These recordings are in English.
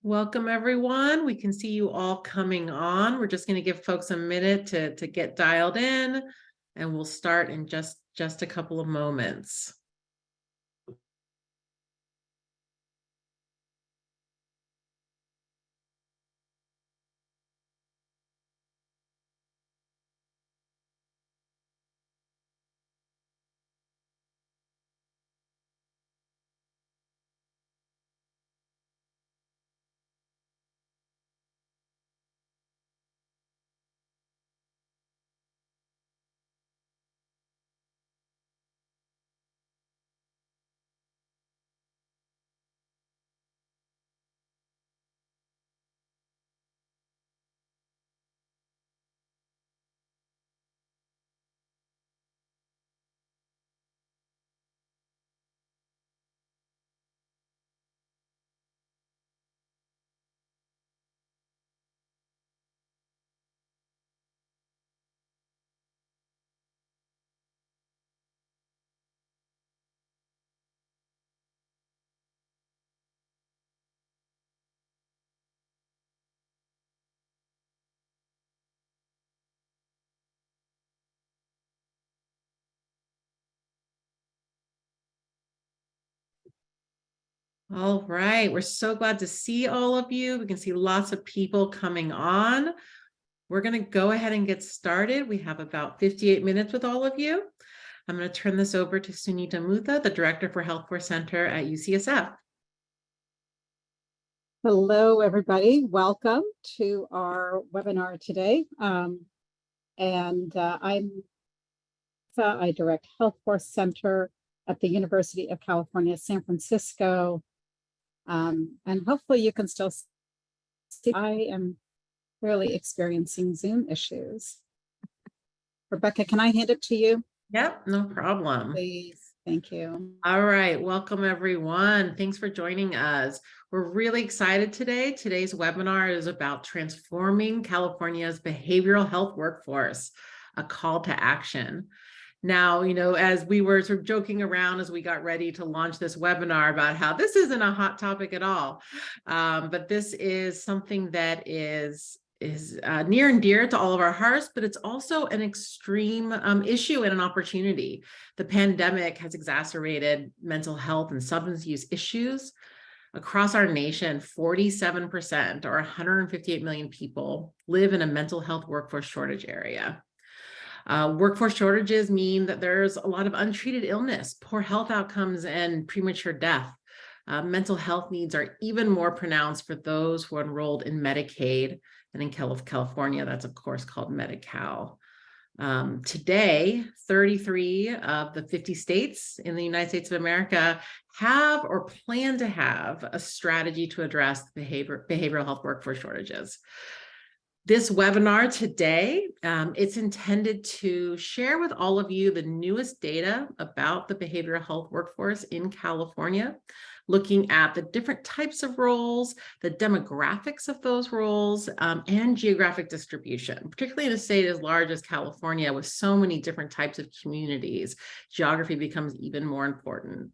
Welcome, everyone. We can see you all coming on. We're just going to give folks a minute to get dialed in, and we'll start in just a couple of moments. All right, we're so glad to see all of you. We can see lots of people coming on. We're going to go ahead and get started. We have about 58 minutes with all of you. I'm going to turn this over to Sunita Mutha, the Director for Healthforce Center at UCSF. Hello, everybody. Welcome to our webinar today. I direct Healthforce Center at the University of California, San Francisco. And hopefully you can still see I am really experiencing Zoom issues. Rebecca, can I hand it to you? Yep, no problem. Please. Thank you. All right, welcome everyone. Thanks for joining us. We're really excited today. Today's webinar is about transforming California's behavioral health workforce, a call to action. Now, as we were sort of joking around as we got ready to launch this webinar about how this isn't a hot topic at all, but this is something that is near and dear to all of our hearts, but it's also an extreme issue and an opportunity. The pandemic has exacerbated mental health and substance use issues. Across our nation, 47%, or 158 million people, live in a mental health workforce shortage area. Workforce shortages mean that there's a lot of untreated illness, poor health outcomes, and premature death. Mental health needs are even more pronounced for those who are enrolled in Medicaid, and in California, that's of course called Medi-Cal. Today, 33 of the 50 states in the United States of America have or plan to have a strategy to address behavioral health workforce shortages. This webinar today, it's intended to share with all of you the newest data about the behavioral health workforce in California, looking at the different types of roles, the demographics of those roles, and geographic distribution, particularly in a state as large as California with so many different types of communities. Geography becomes even more important.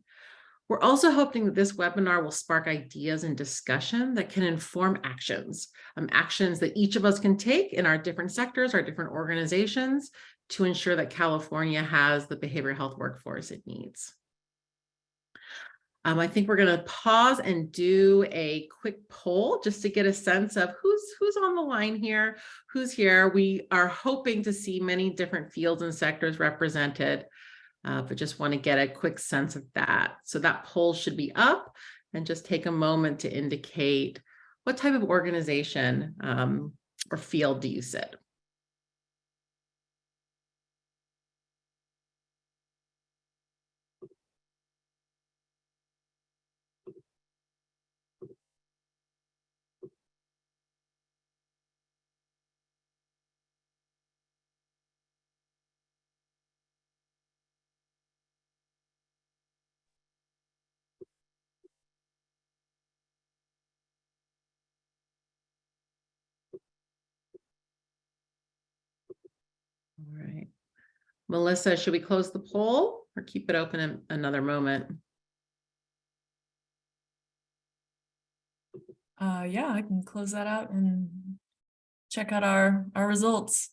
We're also hoping that this webinar will spark ideas and discussion that can inform actions that each of us can take in our different sectors, our different organizations, to ensure that California has the behavioral health workforce it needs. I think we're going to pause and do a quick poll just to get a sense of who's on the line here, who's here. We are hoping to see many different fields and sectors represented. But just want to get a quick sense of that. So that poll should be up, and just take a moment to indicate what type of organization or field do you sit. All right. Melissa, should we close the poll or keep it open another moment? Yeah, I can close that out and check out our results.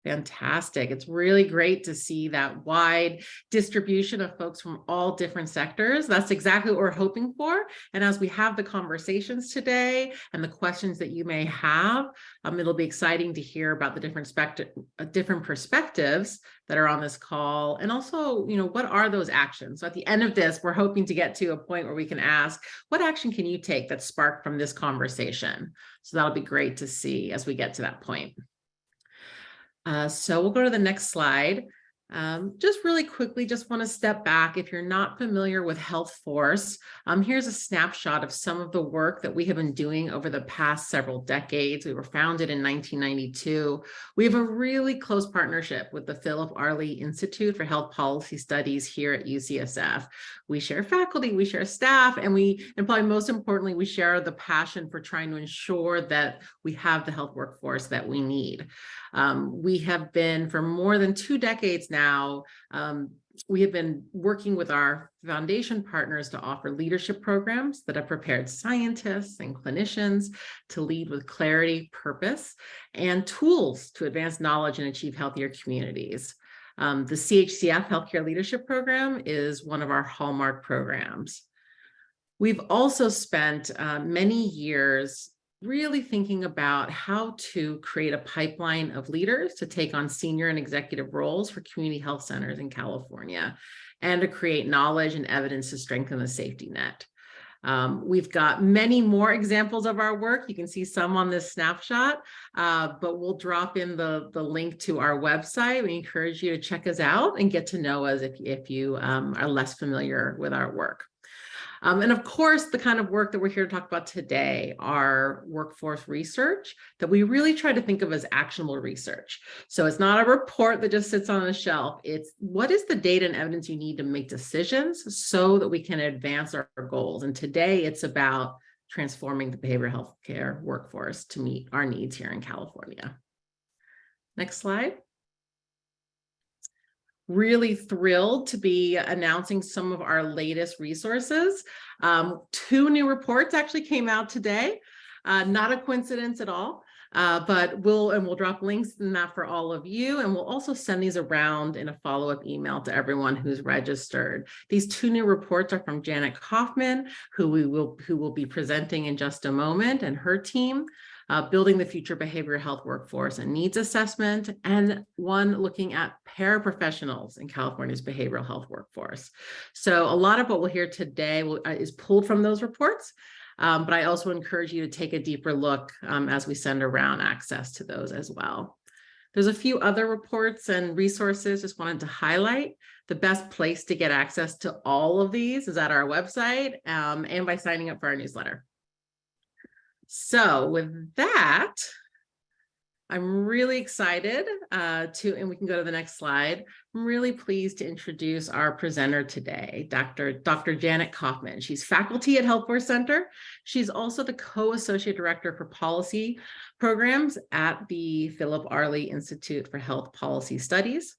Fantastic. It's really great to see that wide distribution of folks from all different sectors. That's exactly what we're hoping for. And as we have the conversations today and the questions that you may have, it'll be exciting to hear about the different perspectives that are on this call. And also, what are those actions? So at the end of this, we're hoping to get to a point where we can ask, what action can you take that sparked from this conversation? So that'll be great to see as we get to that point. So we'll go to the next slide. Just really quickly, just want to step back. If you're not familiar with Healthforce, here's a snapshot of some of the work that we have been doing over the past several decades. We were founded in 1992. We have a really close partnership with the Philip Arley Institute for Health Policy Studies here at UCSF. We share faculty, we share staff, and probably most importantly, we share the passion for trying to ensure that we have the health workforce that we need. We have been, for more than 2 decades now, we have been working with our foundation partners to offer leadership programs that have prepared scientists and clinicians to lead with clarity, purpose, and tools to advance knowledge and achieve healthier communities. The CHCF Healthcare Leadership Program is one of our hallmark programs. We've also spent many years really thinking about how to create a pipeline of leaders to take on senior and executive roles for community health centers in California, and to create knowledge and evidence to strengthen the safety net. We've got many more examples of our work. You can see some on this snapshot, but we'll drop in the link to our website. We encourage you to check us out and get to know us if you are less familiar with our work. And of course, the kind of work that we're here to talk about today are workforce research that we really try to think of as actionable research. So it's not a report that just sits on a shelf. It's what is the data and evidence you need to make decisions so that we can advance our goals. And today it's about transforming the behavioral health care workforce to meet our needs here in California. Next slide. Really thrilled to be announcing some of our latest resources. 2 new reports actually came out today. Not a coincidence at all, but we'll drop links in that for all of you. And we'll also send these around in a follow-up email to everyone who's registered. These 2 new reports are from Janet Coffman, who will be presenting in just a moment, and her team. Building the Future Behavioral Health Workforce and Needs Assessment, and one looking at paraprofessionals in California's behavioral health workforce. So a lot of what we'll hear today is pulled from those reports, but I also encourage you to take a deeper look as we send around access to those as well. There's a few other reports and resources just wanted to highlight. The best place to get access to all of these is at our website and by signing up for our newsletter. So with that, I'm really excited and we can go to the next slide. I'm really pleased to introduce our presenter today, Dr. Janet Coffman. She's faculty at Healthforce Center. She's also the co-associate director for policy programs at the Philip Arley Institute for Health Policy Studies.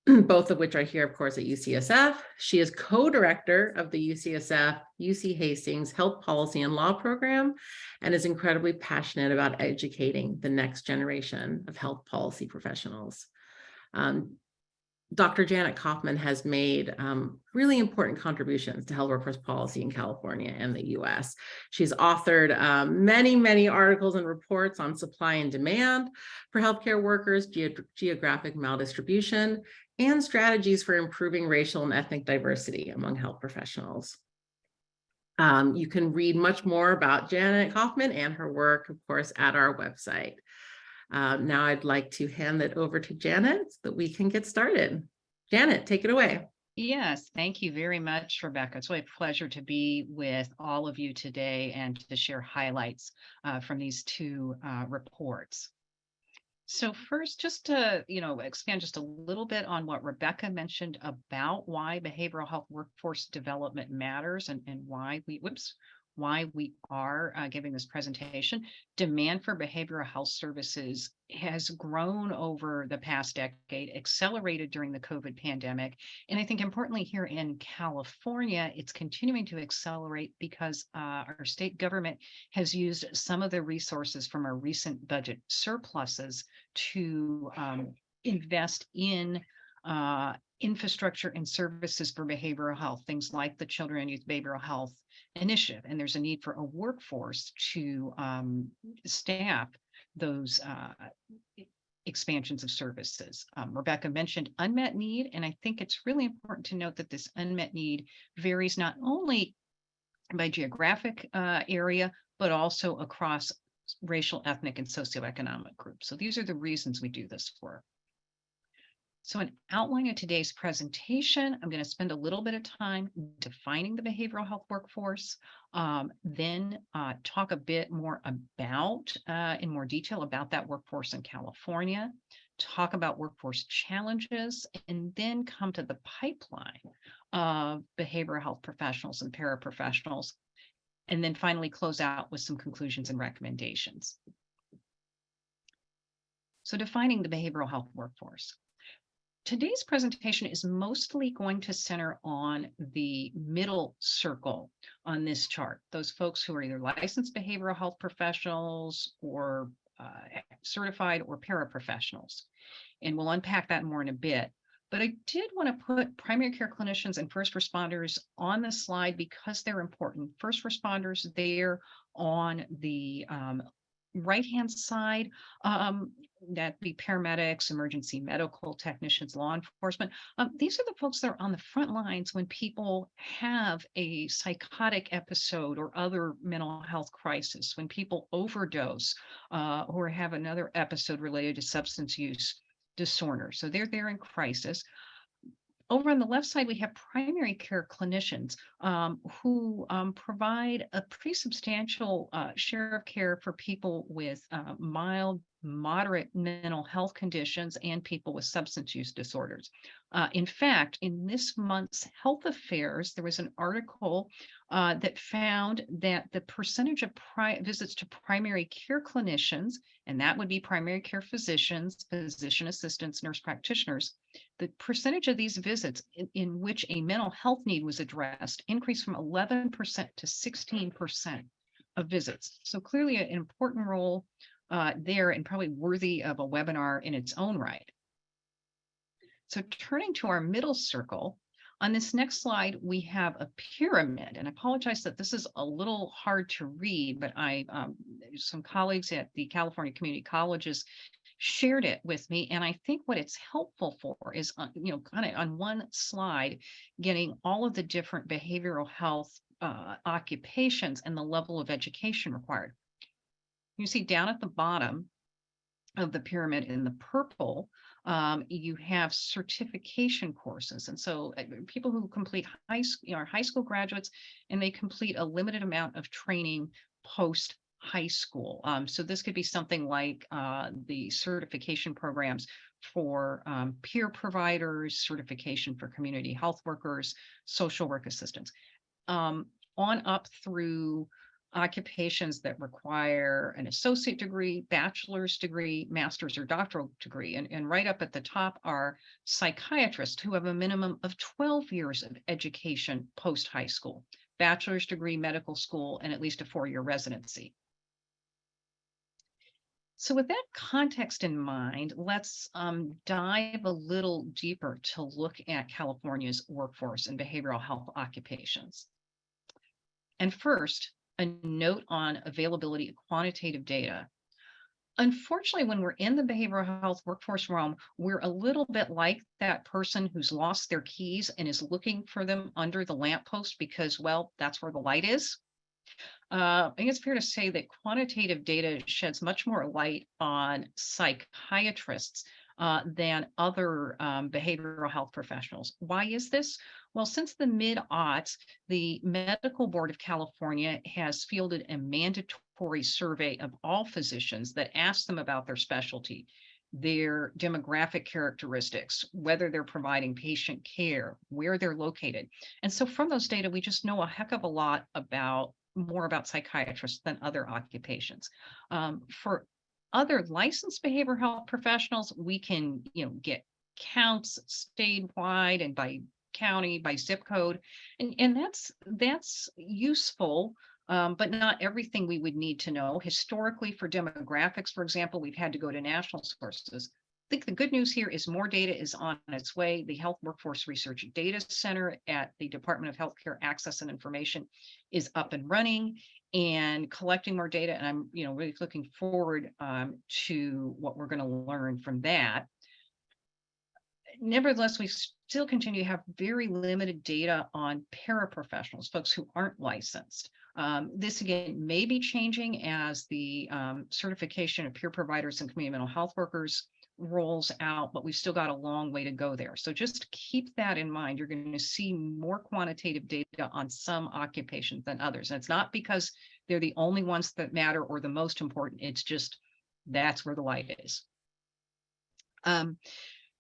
Both of which are here, of course, at UCSF. She is co-director of the UCSF UC Hastings Health Policy and Law Program, and is incredibly passionate about educating the next generation of health policy professionals. Dr. Janet Coffman has made really important contributions to health workforce policy in California and the US. She's authored many, many articles and reports on supply and demand for healthcare workers, geographic maldistribution, and strategies for improving racial and ethnic diversity among health professionals. You can read much more about Janet Coffman and her work, of course, at our website. Now I'd like to hand it over to Janet so that we can get started. Janet, take it away. Yes, thank you very much, Rebecca. It's really a pleasure to be with all of you today and to share highlights from these 2 reports. So first, just to expand just a little bit on what Rebecca mentioned about why behavioral health workforce development matters and why why we are giving this presentation. Demand for behavioral health services has grown over the past decade, accelerated during the COVID pandemic. And I think importantly here in California, it's continuing to accelerate because our state government has used some of the resources from our recent budget surpluses to invest in infrastructure and services for behavioral health, things like the Children and Youth Behavioral Health Initiative. And there's a need for a workforce to staff those expansions of services. Rebecca mentioned unmet need, and I think it's really important to note that this unmet need varies not only by geographic area, but also across racial, ethnic, and socioeconomic groups. So these are the reasons we do this work. So an outline of today's presentation, I'm going to spend a little bit of time defining the behavioral health workforce, then talk a bit more about, in more detail about that workforce in California, talk about workforce challenges, and then come to the pipeline of behavioral health professionals and paraprofessionals, and then finally close out with some conclusions and recommendations. So defining the behavioral health workforce. Today's presentation is mostly going to center on the middle circle on this chart, those folks who are either licensed behavioral health professionals or certified or paraprofessionals. And we'll unpack that more in a bit. But I did want to put primary care clinicians and first responders on the slide because they're important. First responders there on the right-hand side, that be paramedics, emergency medical technicians, law enforcement. These are the folks that are on the front lines when people have a psychotic episode or other mental health crisis, when people overdose or have another episode related to substance use disorder. So they're there in crisis. Over on the left side, we have primary care clinicians who provide a pretty substantial share of care for people with mild, moderate mental health conditions and people with substance use disorders. In fact, in this month's Health Affairs, there was an article that found that the percentage of visits to primary care clinicians, and that would be primary care physicians, physician assistants, nurse practitioners, the percentage of these visits in which a mental health need was addressed increased from 11% to 16% of visits. So clearly an important role there and probably worthy of a webinar in its own right. So turning to our middle circle, on this next slide, we have a pyramid, and I apologize that this is a little hard to read, but some colleagues at the California Community Colleges shared it with me, and I think what it's helpful for is, kind of on one slide, getting all of the different behavioral health occupations and the level of education required. You see down at the bottom of the pyramid in the purple, you have certification courses. And so people who complete high school graduates, and they complete a limited amount of training post high school. So this could be something like the certification programs for peer providers, certification for community health workers, social work assistants, on up through occupations that require an associate degree, bachelor's degree, master's or doctoral degree. And right up at the top are psychiatrists who have a minimum of 12 years of education post high school, bachelor's degree, medical school, and at least a 4-year residency. So with that context in mind, let's dive a little deeper to look at California's workforce and behavioral health occupations. And first, a note on availability of quantitative data. Unfortunately, when we're in the behavioral health workforce realm, we're a little bit like that person who's lost their keys and is looking for them under the lamppost because, well, that's where the light is. I think it's fair to say that quantitative data sheds much more light on psychiatrists than other behavioral health professionals. Why is this? Well, since the mid-aughts, the Medical Board of California has fielded a mandatory survey of all physicians that asks them about their specialty, their demographic characteristics, whether they're providing patient care, where they're located. And so from those data, we just know a heck of a lot about more about psychiatrists than other occupations. For other licensed behavioral health professionals, we can, get counts statewide and by county, by zip code, and that's useful. But not everything we would need to know. Historically, for demographics, for example, we've had to go to national sources. I think the good news here is more data is on its way. The Health Workforce Research Data Center at the Department of Healthcare Access and Information is up and running and collecting more data. And I'm, really looking forward to what we're going to learn from that. Nevertheless, we still continue to have very limited data on paraprofessionals, folks who aren't licensed. This again may be changing as the certification of peer providers and community mental health workers rolls out, but we've still got a long way to go there. So just keep that in mind. You're going to see more quantitative data on some occupations than others. And it's not because they're the only ones that matter or the most important. It's just that's where the light is.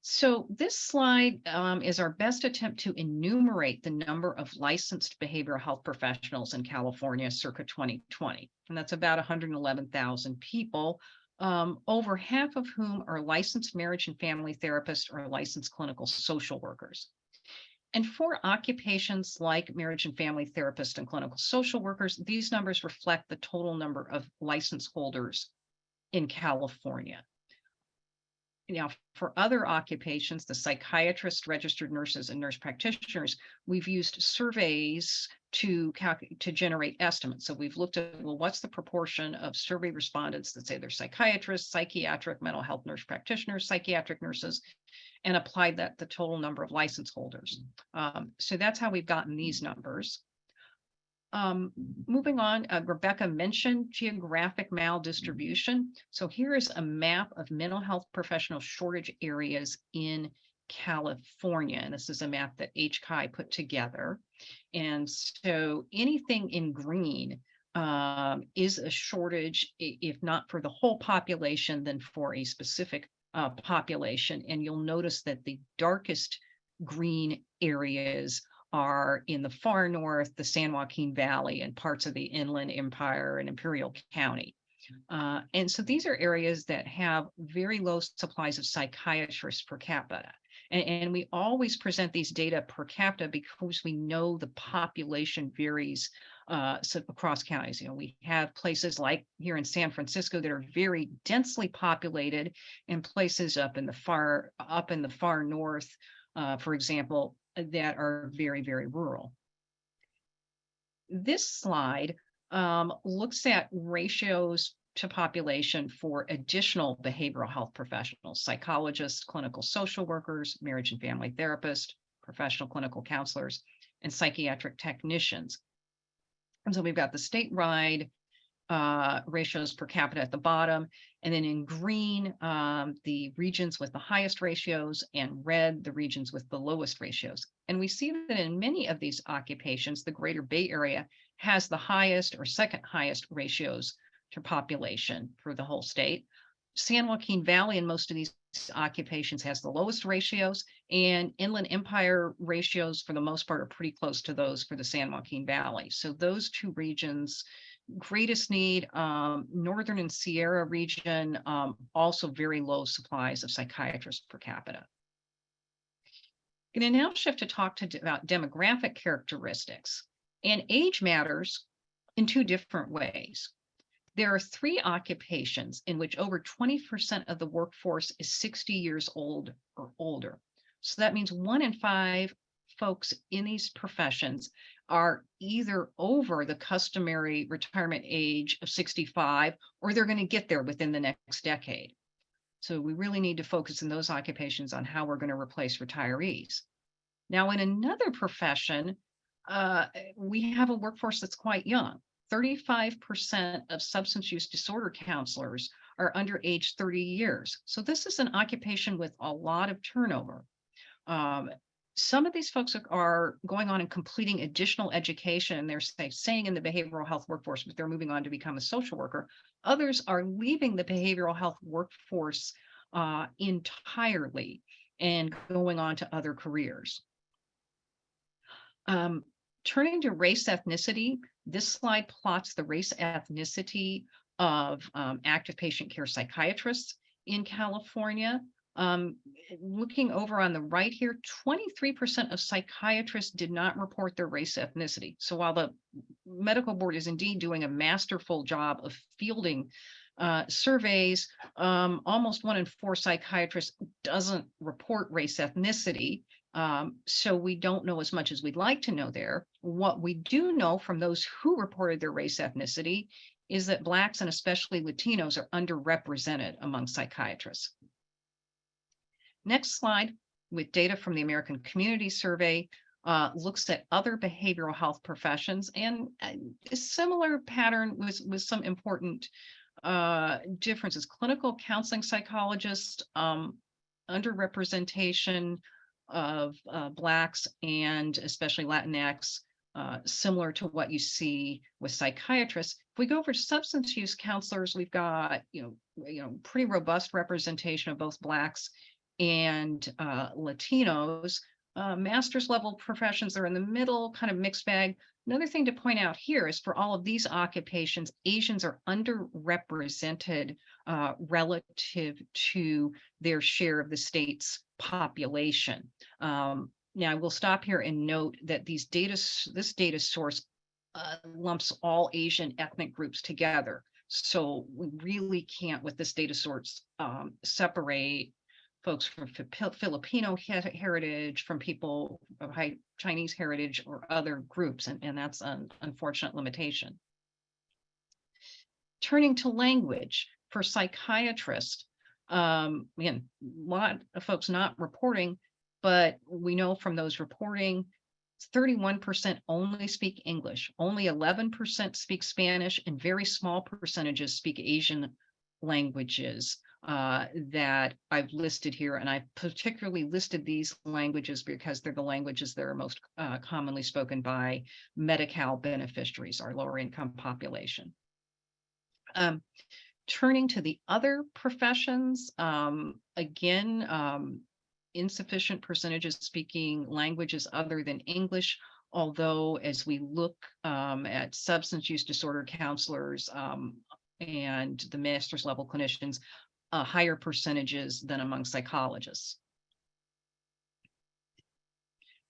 So this slide is our best attempt to enumerate the number of licensed behavioral health professionals in California circa 2020. And that's about 111,000 people, over half of whom are licensed marriage and family therapists or licensed clinical social workers. And for occupations like marriage and family therapists and clinical social workers, these numbers reflect the total number of license holders in California. Now, for other occupations, the psychiatrists, registered nurses, and nurse practitioners, we've used surveys to generate estimates. So we've looked at, well, what's the proportion of survey respondents that say they're psychiatrists, psychiatric mental health nurse practitioners, psychiatric nurses, and applied that the total number of license holders. So that's how we've gotten these numbers. Moving on, Rebecca mentioned geographic maldistribution. So here is a map of mental health professional shortage areas in California. And this is a map that HCI put together. And so anything in green is a shortage, if not for the whole population, then for a specific population. And you'll notice that the darkest green areas are in the far north, the San Joaquin Valley, and parts of the Inland Empire and Imperial County. And so these are areas that have very low supplies of psychiatrists per capita. And we always present these data per capita because we know the population varies across counties. We have places like here in San Francisco that are very densely populated, and places up in the far north, for example, that are very, very rural. This slide looks at ratios to population for additional behavioral health professionals, psychologists, clinical social workers, marriage and family therapists, professional clinical counselors, and psychiatric technicians. And so we've got the statewide ratios per capita at the bottom, and then in green, the regions with the highest ratios, and red, the regions with the lowest ratios. And we see that in many of these occupations, the Greater Bay Area has the highest or second highest ratios to population for the whole state. San Joaquin Valley in most of these occupations has the lowest ratios, and Inland Empire ratios for the most part are pretty close to those for the San Joaquin Valley. So those two regions, greatest need. Northern and Sierra region, also very low supplies of psychiatrists per capita. I'm going to now shift to talk about demographic characteristics, and age matters in two different ways. There are three occupations in which over 20% of the workforce is 60 years old or older. So that means 1 in 5 folks in these professions are either over the customary retirement age of 65, or they're going to get there within the next decade. So we really need to focus in those occupations on how we're going to replace retirees. Now, in another profession, we have a workforce that's quite young. 35% of substance use disorder counselors are under age 30 years. So this is an occupation with a lot of turnover. Some of these folks are going on and completing additional education, and they're staying in the behavioral health workforce, but they're moving on to become a social worker. Others are leaving the behavioral health workforce entirely and going on to other careers. Turning to race ethnicity, This slide plots the race ethnicity of active patient care psychiatrists in California. Looking over on the right here, 23% of psychiatrists did not report their race ethnicity. So while the medical board is indeed doing a masterful job of fielding surveys, almost 1 in 4 psychiatrists doesn't report race ethnicity. So we don't know as much as we'd like to know there. What we do know from those who reported their race ethnicity is that Blacks and especially Latinos are underrepresented among psychiatrists. Next slide, with data from the American Community Survey, looks at other behavioral health professions, and a similar pattern with some important differences. Clinical counseling psychologists, underrepresentation of Blacks and especially Latinx, similar to what you see with psychiatrists. If we go over substance use counselors, we've got pretty robust representation of both Blacks and Latinos. Master's level professions are in the middle, kind of mixed bag. Another thing to point out here is for all of these occupations, Asians are underrepresented relative to their share of the state's population. Now, I will stop here and note that this data source lumps all Asian ethnic groups together. So we really can't, with this data source, separate folks from Filipino heritage from people of high Chinese heritage or other groups, and that's an unfortunate limitation. Turning to language, for psychiatrists, again, a lot of folks not reporting, but we know from those reporting, 31% only speak English, only 11% speak Spanish, and very small percentages speak Asian languages that I've listed here. And I've particularly listed these languages because they're the languages that are most commonly spoken by Medi-Cal beneficiaries, our lower income population. Turning to the other professions, again, insufficient percentages speaking languages other than English, although as we look at substance use disorder counselors and the master's level clinicians, higher percentages than among psychologists.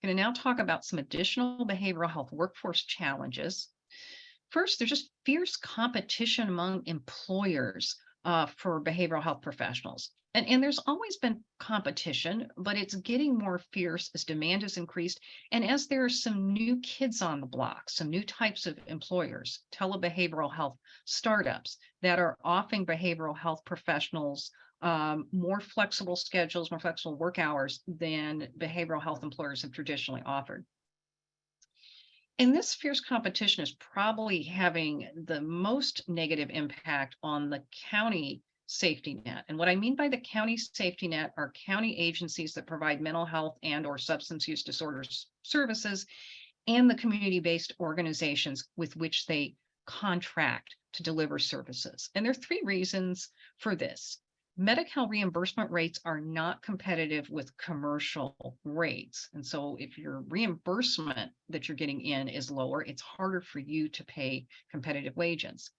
I'm going to now talk about some additional behavioral health workforce challenges. First, there's just fierce competition among employers for behavioral health professionals. And there's always been competition, but it's getting more fierce as demand has increased. And as there are some new kids on the block, some new types of employers, telebehavioral health startups that are offering behavioral health professionals more flexible schedules, more flexible work hours than behavioral health employers have traditionally offered. And this fierce competition is probably having the most negative impact on the county safety net. And what I mean by the county safety net are county agencies that provide mental health and or substance use disorders services, and the community-based organizations with which they contract to deliver services. And there are 3 reasons for this. Medi-Cal reimbursement rates are not competitive with commercial rates. And so if your reimbursement that you're getting in is lower, it's harder for you to pay competitive wages.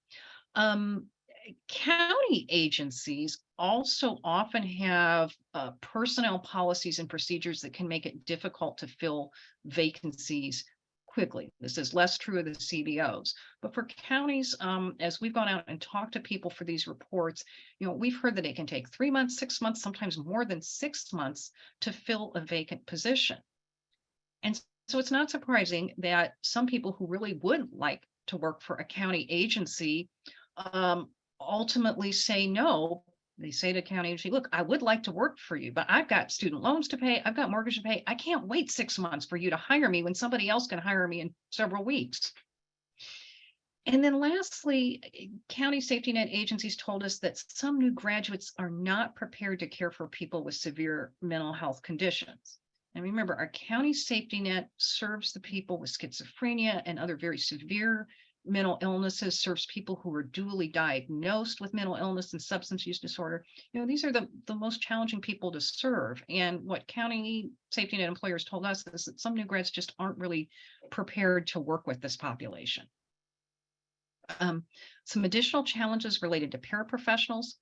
County agencies also often have personnel policies and procedures that can make it difficult to fill vacancies quickly. This is less true of the CBOs, but for counties, as we've gone out and talked to people for these reports, we've heard that it can take 3 months, 6 months, sometimes more than 6 months to fill a vacant position. And so it's not surprising that some people who really would like to work for a county agency ultimately say no. They say to county agency, look, I would like to work for you, but I've got student loans to pay. I've got mortgage to pay. I can't wait 6 months for you to hire me when somebody else can hire me in several weeks. And then lastly, county safety net agencies told us that some new graduates are not prepared to care for people with severe mental health conditions. And remember, our county safety net serves the people with schizophrenia and other very severe mental illnesses, serves people who are dually diagnosed with mental illness and substance use disorder. These are the most challenging people to serve. And what county safety net employers told us is that some new grads just aren't really prepared to work with this population. Some additional challenges related to paraprofessionals,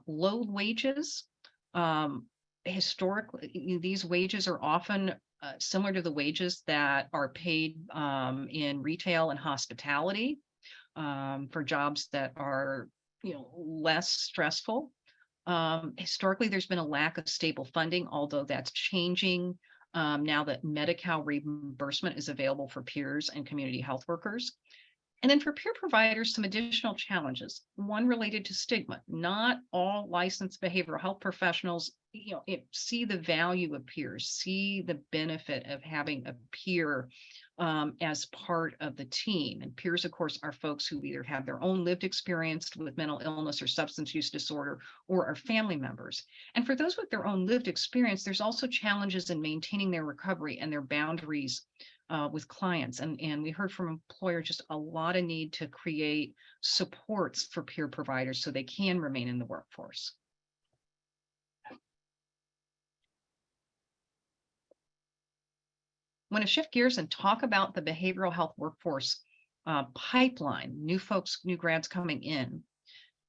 low wages. Historically, these wages are often similar to the wages that are paid in retail and hospitality for jobs that are, less stressful. Historically, there's been a lack of stable funding, although that's changing now that Medi-Cal reimbursement is available for peers and community health workers. And then for peer providers, some additional challenges. One related to stigma. Not all licensed behavioral health professionals, see the value of peers, see the benefit of having a peer as part of the team. And peers, of course, are folks who either have their own lived experience with mental illness or substance use disorder, or are family members. And for those with their own lived experience, there's also challenges in maintaining their recovery and their boundaries with clients. And we heard from employers just a lot of need to create supports for peer providers so they can remain in the workforce. I want to shift gears and talk about the behavioral health workforce pipeline, new folks, new grads coming in.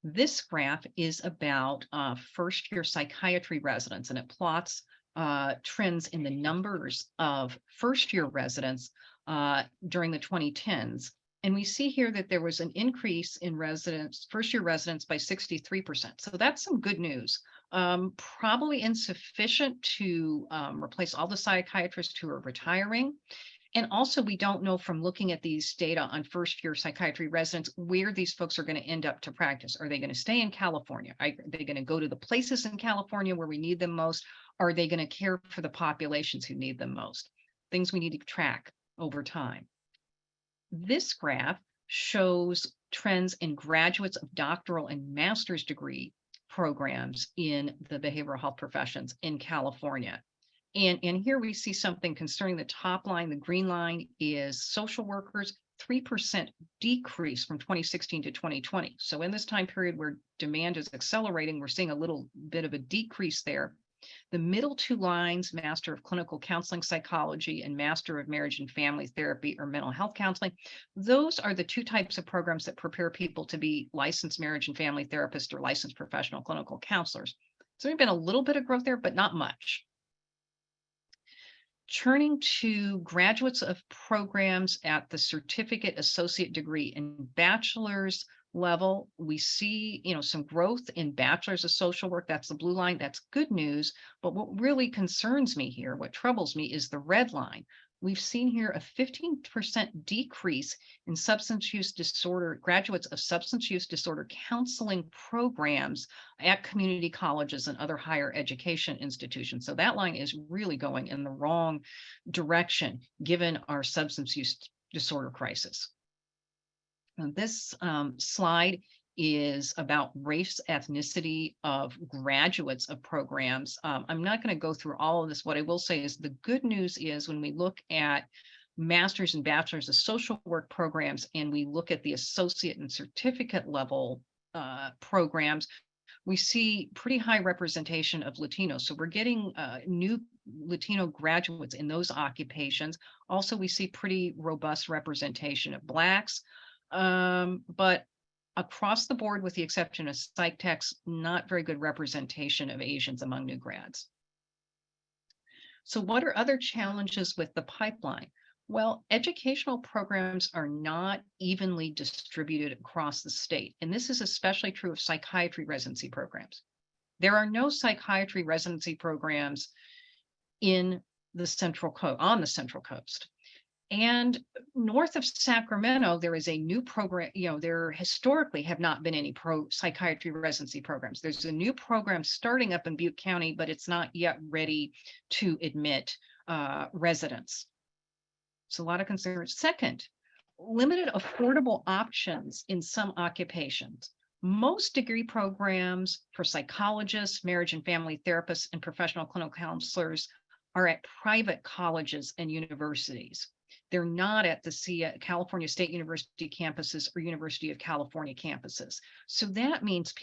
This graph is about first-year psychiatry residents, and it plots trends in the numbers of first-year residents during the 2010s. And we see here that there was an increase in first-year residents by 63%. So that's some good news. Probably insufficient to replace all the psychiatrists who are retiring. And also, we don't know from looking at these data on first-year psychiatry residents where these folks are going to end up to practice. Are they going to stay in California? Are they going to go to the places in California where we need them most? Are they going to care for the populations who need them most? Things we need to track over time. This graph shows trends in graduates of doctoral and master's degree programs in the behavioral health professions in California. And here we see something concerning the top line. The green line is social workers, 3% decrease from 2016 to 2020. So in this time period where demand is accelerating, we're seeing a little bit of a decrease there. The middle two lines, Master of Clinical Counseling Psychology and Master of Marriage and Family Therapy or Mental Health Counseling, those are the two types of programs that prepare people to be licensed marriage and family therapists or licensed professional clinical counselors. So there's been a little bit of growth there, but not much. Turning to graduates of programs at the certificate, associate degree, and bachelor's level, we see, some growth in bachelor's of social work. That's the blue line. That's good news. But what really concerns me here, what troubles me, is the red line. We've seen here a 15% decrease in substance use disorder, graduates of substance use disorder counseling programs at community colleges and other higher education institutions. So that line is really going in the wrong direction, given our substance use disorder crisis. Now, this slide is about race, ethnicity of graduates of programs. I'm not going to go through all of this. What I will say is the good news is when we look at master's and bachelor's of social work programs and we look at the associate and certificate level programs, we see pretty high representation of Latinos. So we're getting new Latino graduates in those occupations. Also, we see pretty robust representation of Blacks, but across the board, with the exception of psych techs, not very good representation of Asians among new grads. So what are other challenges with the pipeline? Well, educational programs are not evenly distributed across the state. And this is especially true of psychiatry residency programs. There are no psychiatry residency programs on the Central Coast. And north of Sacramento, there is a new program. There historically have not been any psychiatry residency programs. There's a new program starting up in Butte County, but it's not yet ready to admit residents. So a lot of concerns. Second, limited affordable options in some occupations. Most degree programs for psychologists, marriage and family therapists, and professional clinical counselors are at private colleges and universities. They're not at the California State University campuses or University of California campuses. So that means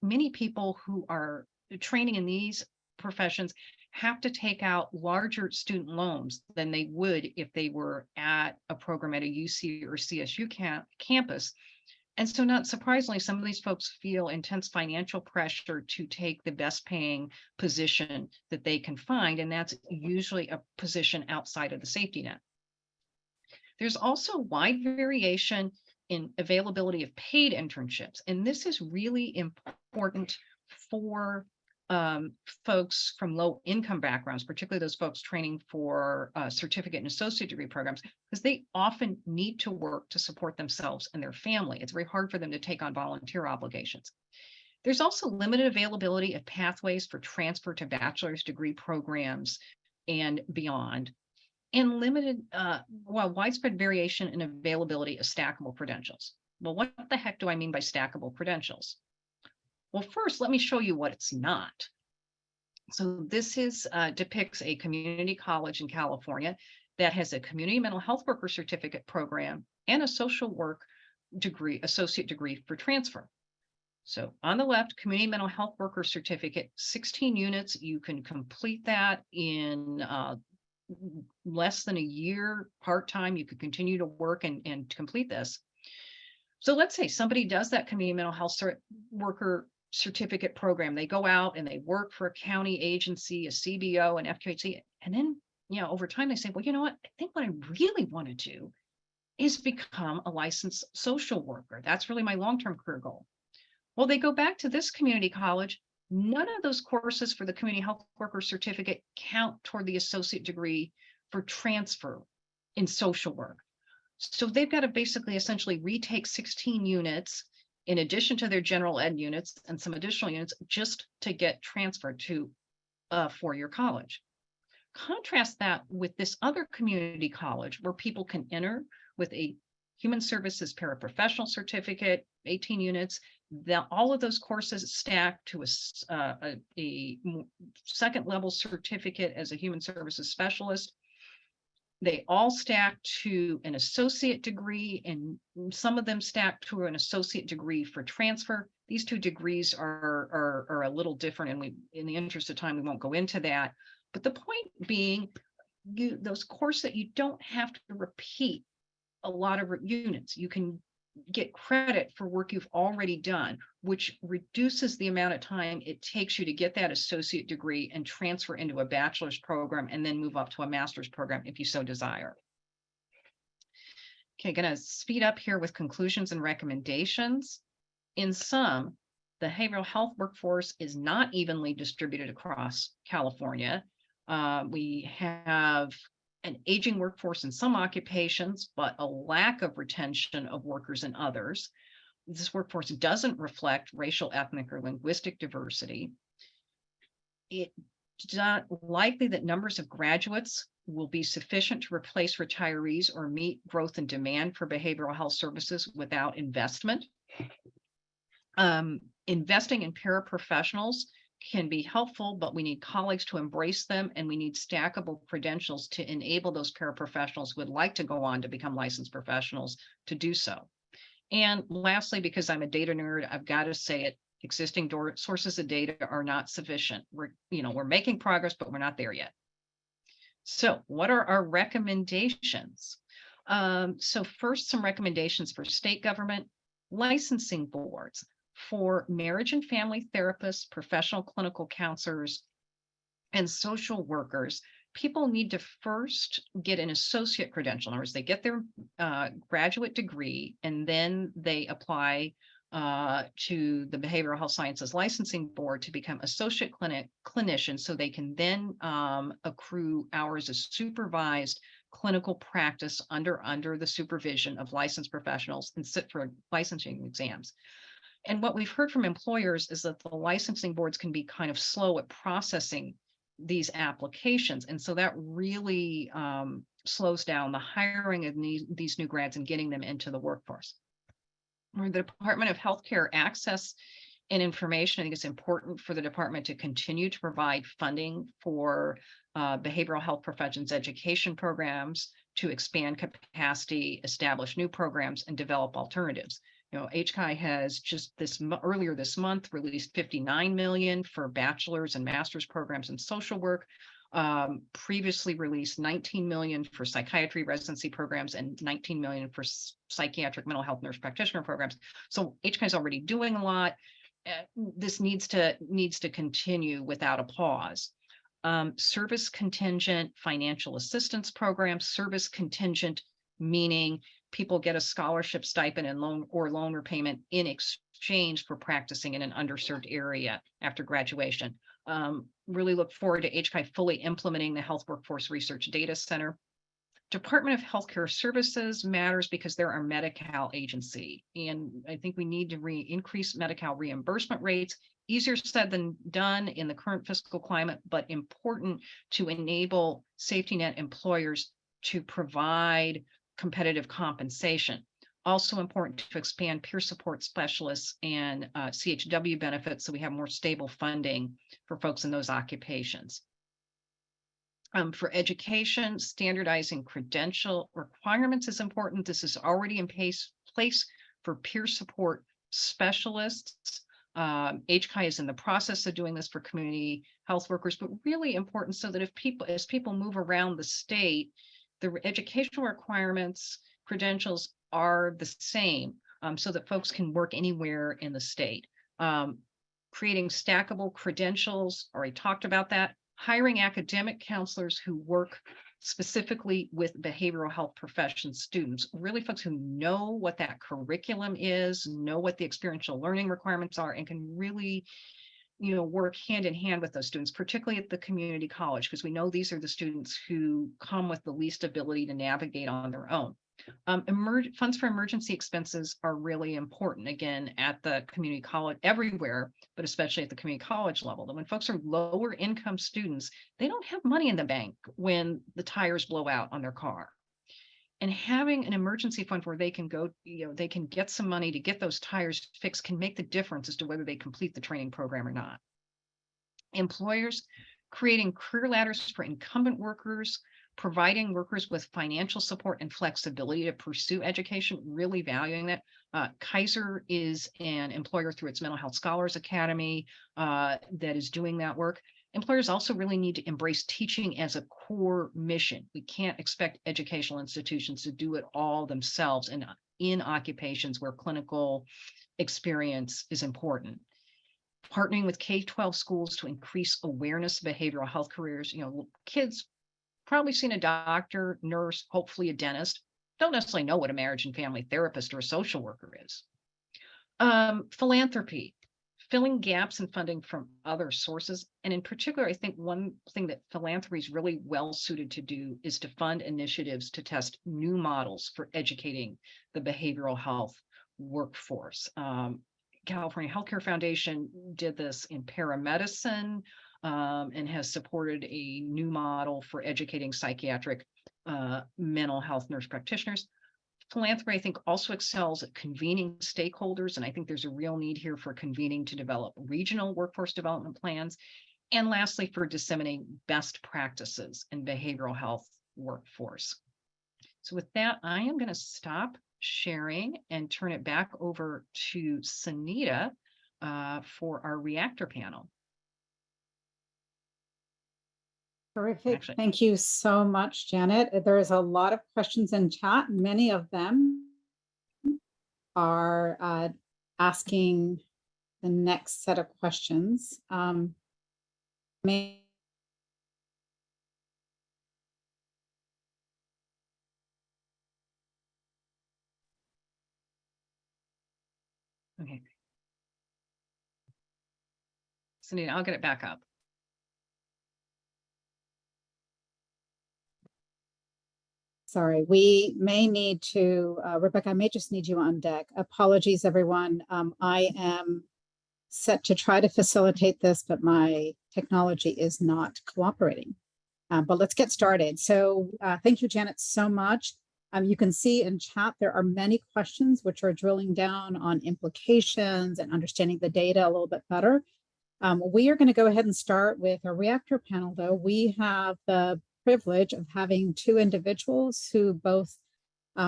many people who are training in these professions have to take out larger student loans than they would if they were at a program at a UC or CSU campus. And so not surprisingly, some of these folks feel intense financial pressure to take the best paying position that they can find. And that's usually a position outside of the safety net. There's also wide variation in availability of paid internships. And this is really important for folks from low income backgrounds, particularly those folks training for certificate and associate degree programs, because they often need to work to support themselves and their family. It's very hard for them to take on volunteer obligations. There's also limited availability of pathways for transfer to bachelor's degree programs and beyond, and limited, widespread variation in availability of stackable credentials. Well, what the heck do I mean by stackable credentials? Well, first, let me show you what it's not. So this depicts a community college in California that has a community mental health worker certificate program and a social work degree, associate degree for transfer. So on the left, community mental health worker certificate, 16 units. You can complete that in less than a year, part-time. You could continue to work and complete this. So let's say somebody does that community mental health worker certificate program. They go out and they work for a county agency, a CBO, an FQHC, and then, over time they say, well, you know what? I think what I really want to do is become a licensed social worker. That's really my long-term career goal. Well, they go back to this community college. None of those courses for the community health worker certificate count toward the associate degree for transfer in social work. So they've got to basically essentially retake 16 units in addition to their general ed units and some additional units just to get transferred to a four-year college. Contrast that with this other community college where people can enter with a human services paraprofessional certificate, 18 units. All of those courses stack to a second level certificate as a human services specialist. They all stack to an associate degree, and some of them stack to an associate degree for transfer. These two degrees are a little different, and in the interest of time, we won't go into that. But the point being, those courses that you don't have to repeat a lot of units. You can get credit for work you've already done, which reduces the amount of time it takes you to get that associate degree and transfer into a bachelor's program and then move up to a master's program if you so desire. Okay, going to speed up here with conclusions and recommendations. In sum, the behavioral health workforce is not evenly distributed across California. We have an aging workforce in some occupations, but a lack of retention of workers in others. This workforce doesn't reflect racial, ethnic, or linguistic diversity. It's not likely that numbers of graduates will be sufficient to replace retirees or meet growth and demand for behavioral health services without investment. Investing in paraprofessionals can be helpful, but we need colleagues to embrace them, and we need stackable credentials to enable those paraprofessionals who would like to go on to become licensed professionals to do so. And lastly, because I'm a data nerd, I've got to say it, existing sources of data are not sufficient. We're making progress, but we're not there yet. So what are our recommendations? So first, some recommendations for state government licensing boards. For marriage and family therapists, professional clinical counselors, and social workers, people need to first get an associate credential. In other words, they get their graduate degree, and then they apply to the Behavioral Health Sciences Licensing Board to become associate clinicians, so they can then accrue hours of supervised clinical practice under the supervision of licensed professionals and sit for licensing exams. And what we've heard from employers is that the licensing boards can be kind of slow at processing these applications. And so that really slows down the hiring of these new grads and getting them into the workforce. For the Department of Healthcare Access and Information, I think it's important for the department to continue to provide funding for behavioral health professions education programs, to expand capacity, establish new programs, and develop alternatives. HCI has just earlier this month released $59 million for bachelor's and master's programs in social work. previously released 19 million for psychiatry residency programs and 19 million for psychiatric mental health nurse practitioner programs. So HCI is already doing a lot. This needs to continue without a pause. Service contingent financial assistance programs, service contingent meaning people get a scholarship, stipend, and loan repayment in exchange for practicing in an underserved area after graduation. Really look forward to HCI fully implementing the Health Workforce Research Data Center. Department of Healthcare Services matters because they're our Medi-Cal agency. And I think we need to increase Medi-Cal reimbursement rates. Easier said than done in the current fiscal climate, but important to enable safety net employers to provide competitive compensation. Also important to expand peer support specialists and CHW benefits so we have more stable funding for folks in those occupations. For education, standardizing credential requirements is important. This is already in place for peer support specialists. HCI is in the process of doing this for community health workers, but really important so that as people move around the state, the educational requirements, credentials are the same, so that folks can work anywhere in the state. Creating stackable credentials, already talked about that. Hiring academic counselors who work specifically with behavioral health profession students, really folks who know what that curriculum is, know what the experiential learning requirements are, and can really, work hand in hand with those students, particularly at the community college, because we know these are the students who come with the least ability to navigate on their own. Funds for emergency expenses are really important, again, at the community college, everywhere, but especially at the community college level. That when folks are lower income students, they don't have money in the bank when the tires blow out on their car. And having an emergency fund where they can go, they can get some money to get those tires fixed can make the difference as to whether they complete the training program or not. Employers creating career ladders for incumbent workers, providing workers with financial support and flexibility to pursue education, really valuing that. Kaiser is an employer through its Mental Health Scholars Academy that is doing that work. Employers also really need to embrace teaching as a core mission. We can't expect educational institutions to do it all themselves and in occupations where clinical experience is important. Partnering with K-12 schools to increase awareness of behavioral health careers. Kids probably seen a doctor, nurse, hopefully a dentist, don't necessarily know what a marriage and family therapist or a social worker is. Philanthropy, filling gaps in funding from other sources. And in particular, I think one thing that philanthropy is really well suited to do is to fund initiatives to test new models for educating the behavioral health workforce. California Healthcare Foundation did this in paramedicine, and has supported a new model for educating psychiatric mental health nurse practitioners. Philanthropy, I think, also excels at convening stakeholders, and I think there's a real need here for convening to develop regional workforce development plans. And lastly, for disseminating best practices in behavioral health workforce. So with that, I am going to stop sharing and turn it back over to Sunita for our reactor panel. Terrific. Actually. Thank you so much, Janet. There is a lot of questions in chat. Many of them are asking the next set of questions. Okay. Sunita, I'll get it back up. Sorry, we may need to, Rebecca, I may just need you on deck. Apologies, everyone. I am set to try to facilitate this, but my technology is not cooperating. But let's get started. So thank you, Janet, so much. You can see in chat, there are many questions which are drilling down on implications and understanding the data a little bit better. We are going to go ahead and start with a reactor panel, though. We have the privilege of having two individuals who both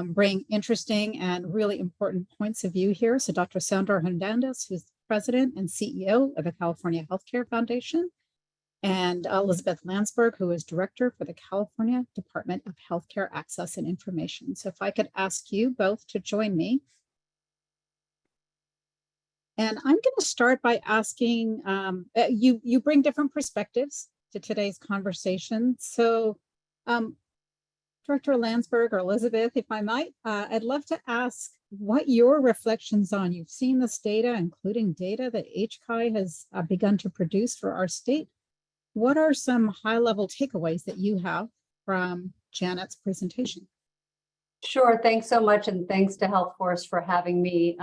bring interesting and really important points of view here. So Dr. Sandra Hernández, who's the president and CEO of the California Healthcare Foundation, and Elizabeth Landsberg, who is Director for the California Department of Healthcare Access and Information. So if I could ask you both to join me. And I'm going to start by asking, you bring different perspectives to today's conversation. So Director Landsberg or Elizabeth, if I might, I'd love to ask what your reflections on. You've seen this data, including data that HCI has begun to produce for our state. What are some high-level takeaways that you have from Janet's presentation? Sure, thanks so much, and thanks to Healthforce for having me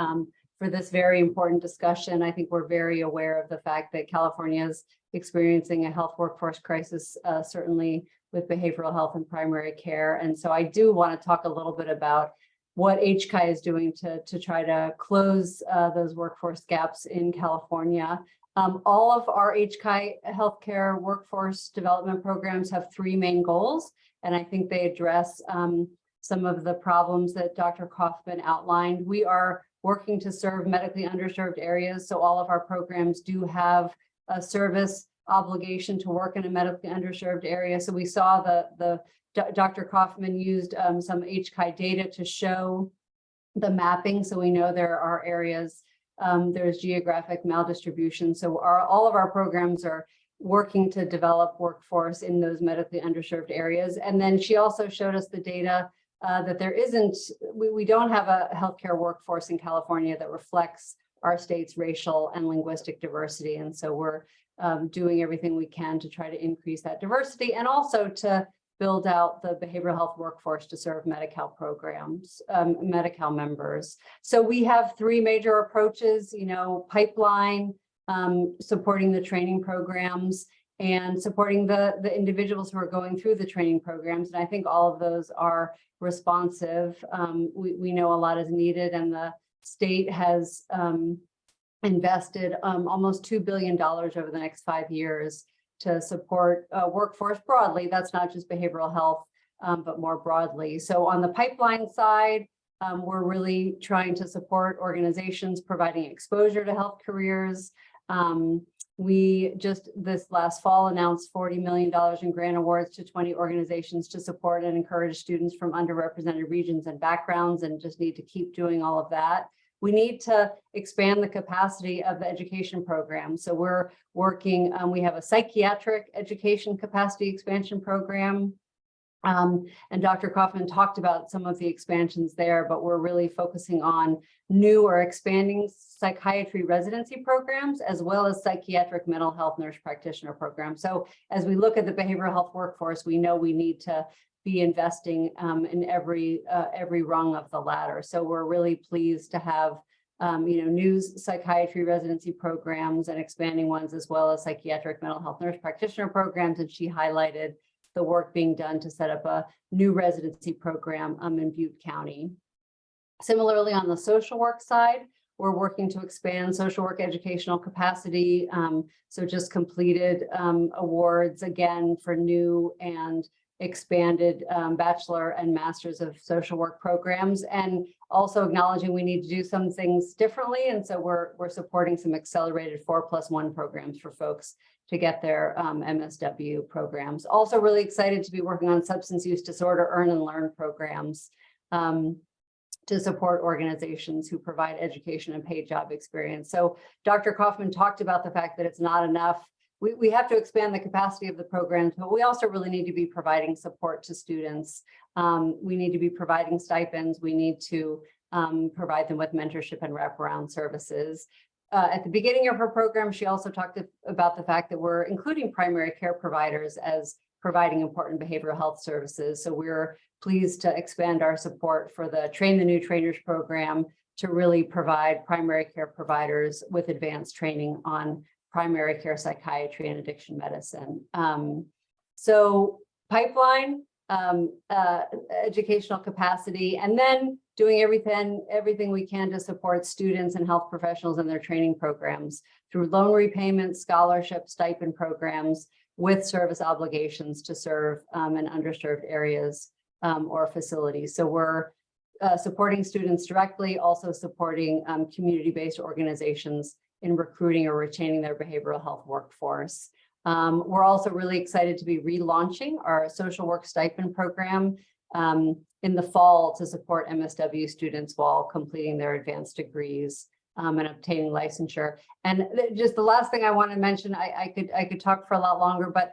for this very important discussion. I think we're very aware of the fact that California is experiencing a health workforce crisis, certainly with behavioral health and primary care. And so I do want to talk a little bit about what HCI is doing to try to close those workforce gaps in California. All of our HCI healthcare workforce development programs have three main goals, and I think they address some of the problems that Dr. Coffman outlined. We are working to serve medically underserved areas, so all of our programs do have a service obligation to work in a medically underserved area. So we saw Dr. Coffman used some HCI data to show the mapping, so we know there are areas, there's geographic maldistribution. So all of our programs are working to develop workforce in those medically underserved areas. And then she also showed us the data that we don't have a healthcare workforce in California that reflects our state's racial and linguistic diversity. And so we're doing everything we can to try to increase that diversity and also to build out the behavioral health workforce to serve Medi-Cal programs, Medi-Cal members. So we have three major approaches, pipeline, supporting the training programs, and supporting the individuals who are going through the training programs. And I think all of those are responsive. We know a lot is needed, and the state has invested almost $2 billion over the next 5 years to support workforce broadly. That's not just behavioral health, but more broadly. So on the pipeline side, we're really trying to support organizations providing exposure to health careers. We just this last fall announced $40 million in grant awards to 20 organizations to support and encourage students from underrepresented regions and backgrounds, and just need to keep doing all of that. We need to expand the capacity of the education program. So we're working, we have a psychiatric education capacity expansion program. And Dr. Coffman talked about some of the expansions there, but we're really focusing on new or expanding psychiatry residency programs, as well as psychiatric mental health nurse practitioner programs. So as we look at the behavioral health workforce, we know we need to be investing in every rung of the ladder. So we're really pleased to have new psychiatry residency programs and expanding ones, as well as psychiatric mental health nurse practitioner programs. And she highlighted the work being done to set up a new residency program in Butte County. Similarly, on the social work side, we're working to expand social work educational capacity. So just completed awards again for new and expanded bachelor and masters of social work programs, and also acknowledging we need to do some things differently. And so we're supporting some accelerated 4+1 programs for folks to get their MSW programs. Also really excited to be working on substance use disorder earn and learn programs to support organizations who provide education and paid job experience. So Dr. Coffman talked about the fact that it's not enough. We have to expand the capacity of the programs, but we also really need to be providing support to students. We need to be providing stipends. We need to provide them with mentorship and wraparound services. At the beginning of her program, she also talked about the fact that we're including primary care providers as providing important behavioral health services. So we're pleased to expand our support for the Train the New Trainers program to really provide primary care providers with advanced training on primary care psychiatry and addiction medicine. So pipeline, educational capacity, and then doing everything we can to support students and health professionals in their training programs through loan repayments, scholarships, stipend programs with service obligations to serve in underserved areas or facilities. So we're supporting students directly, also supporting community-based organizations in recruiting or retaining their behavioral health workforce. We're also really excited to be relaunching our social work stipend program in the fall to support MSW students while completing their advanced degrees and obtaining licensure. And just the last thing I want to mention, I could talk for a lot longer, but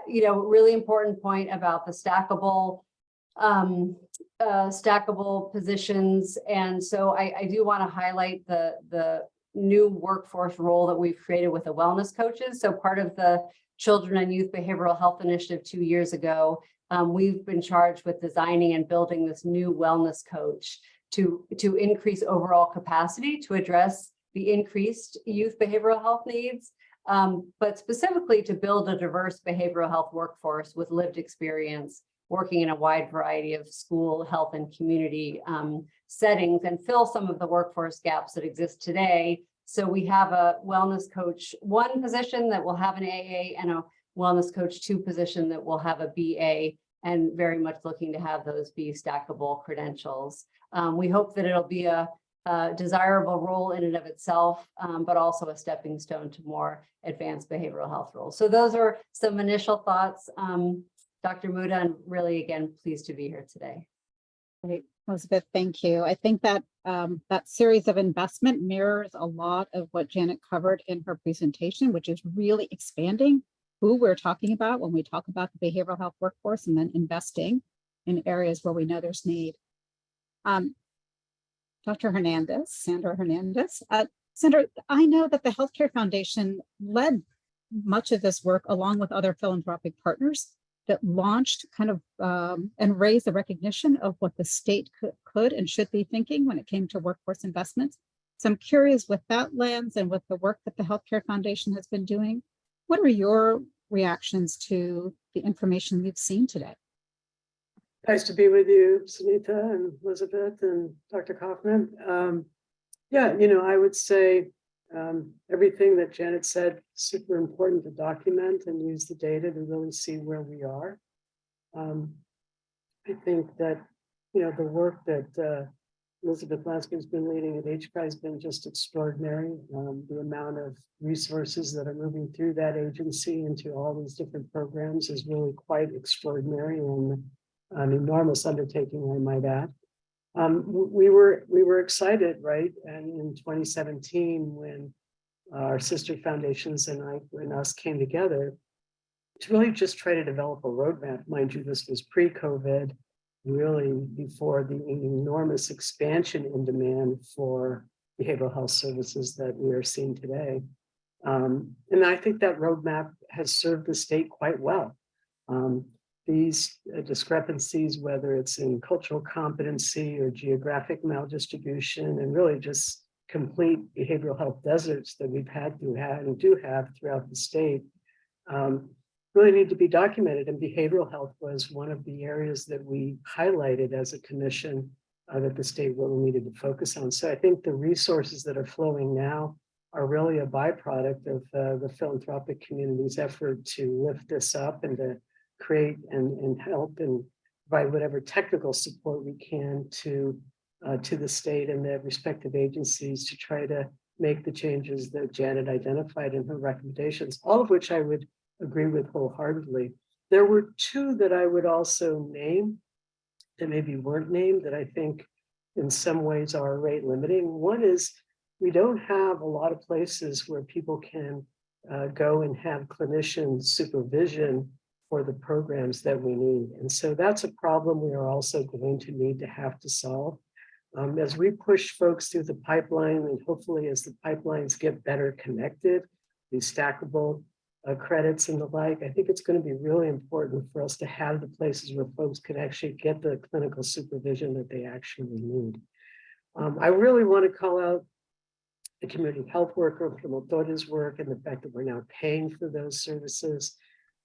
really important point about the stackable positions. And so I do want to highlight the new workforce role that we've created with the wellness coaches. So part of the Children and Youth Behavioral Health Initiative 2 years ago, we've been charged with designing and building this new wellness coach to increase overall capacity to address the increased youth behavioral health needs, but specifically to build a diverse behavioral health workforce with lived experience, working in a wide variety of school, health, and community settings, and fill some of the workforce gaps that exist today. So we have a wellness coach 1 position that will have an AA and a wellness coach 2 position that will have a BA, and very much looking to have those be stackable credentials. We hope that it'll be a desirable role in and of itself, but also a stepping stone to more advanced behavioral health roles. So those are some initial thoughts. Dr. Mutha, and really, again, pleased to be here today. Great, Elizabeth, thank you. I think that that series of investment mirrors a lot of what Janet covered in her presentation, which is really expanding who we're talking about when we talk about the behavioral health workforce, and then investing in areas where we know there's need. Dr. Hernández, Sandra Hernández. Sandra, I know that the Healthcare Foundation led much of this work along with other philanthropic partners that launched kind of and raised the recognition of what the state could and should be thinking when it came to workforce investments. So I'm curious, with that lens and with the work that the Healthcare Foundation has been doing, what are your reactions to the information you've seen today? Nice to be with you, Sunita and Elizabeth and Dr. Coffman. Yeah, I would say everything that Janet said, super important to document and use the data to really see where we are. I think that, the work that Elizabeth Landsberg has been leading at HCI has been just extraordinary. The amount of resources that are moving through that agency into all these different programs is really quite extraordinary and an enormous undertaking, I might add. We were excited, right? And in 2017, when our sister foundations and us came together to really just try to develop a roadmap. Mind you, this was pre-COVID, really before the enormous expansion in demand for behavioral health services that we are seeing today. And I think that roadmap has served the state quite well. These discrepancies, whether it's in cultural competency or geographic maldistribution, and really just complete behavioral health deserts that we've had to have and do have throughout the state, really need to be documented. And behavioral health was one of the areas that we highlighted as a commission that the state really needed to focus on. So I think the resources that are flowing now are really a byproduct of the philanthropic community's effort to lift this up and to create and help and provide whatever technical support we can to the state and the respective agencies to try to make the changes that Janet identified in her recommendations, all of which I would agree with wholeheartedly. There were 2 that I would also name that maybe weren't named that I think in some ways are rate limiting. One is we don't have a lot of places where people can go and have clinician supervision for the programs that we need. And so that's a problem we are also going to need to have to solve. As we push folks through the pipeline, and hopefully as the pipelines get better connected, these stackable credits and the like, I think it's going to be really important for us to have the places where folks can actually get the clinical supervision that they actually need. I really want to call out the community health worker, promotores work, and the fact that we're now paying for those services.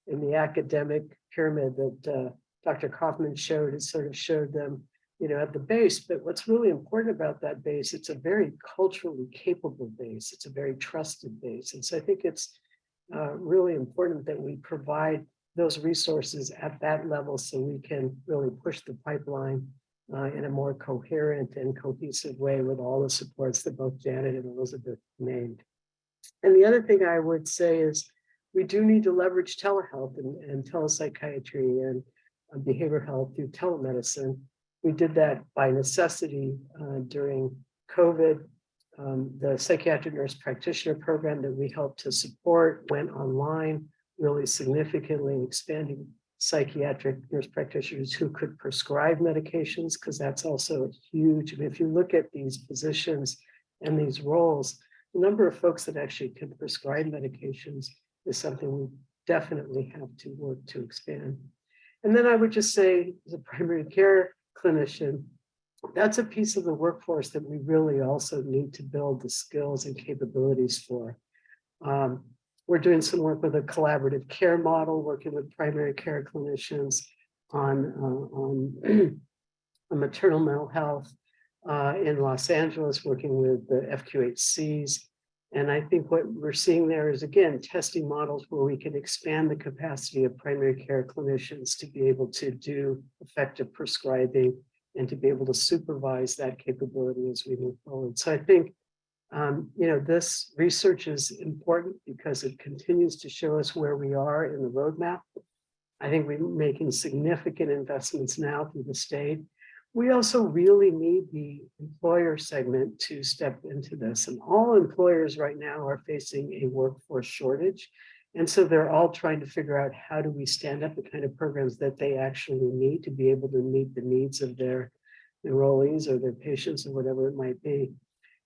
In the academic pyramid that Dr. Coffman showed, it sort of showed them, at the base. But what's really important about that base, it's a very culturally capable base. It's a very trusted base. And so I think it's really important that we provide those resources at that level so we can really push the pipeline in a more coherent and cohesive way with all the supports that both Janet and Elizabeth named. And the other thing I would say is, we do need to leverage telehealth and telepsychiatry and behavioral health through telemedicine. We did that by necessity during COVID. The psychiatric nurse practitioner program that we helped to support went online, really significantly expanding psychiatric nurse practitioners who could prescribe medications, because that's also huge. And if you look at these positions and these roles, the number of folks that actually can prescribe medications is something we definitely have to work to expand. And then I would just say, as a primary care clinician, that's a piece of the workforce that we really also need to build the skills and capabilities for. We're doing some work with a collaborative care model, working with primary care clinicians on maternal mental health in Los Angeles, working with the FQHCs. And I think what we're seeing there is, again, testing models where we can expand the capacity of primary care clinicians to be able to do effective prescribing and to be able to supervise that capability as we move forward. So I think, this research is important because it continues to show us where we are in the roadmap. I think we're making significant investments now through the state. We also really need the employer segment to step into this. And all employers right now are facing a workforce shortage. And so they're all trying to figure out, how do we stand up the kind of programs that they actually need to be able to meet the needs of their enrollees or their patients or whatever it might be.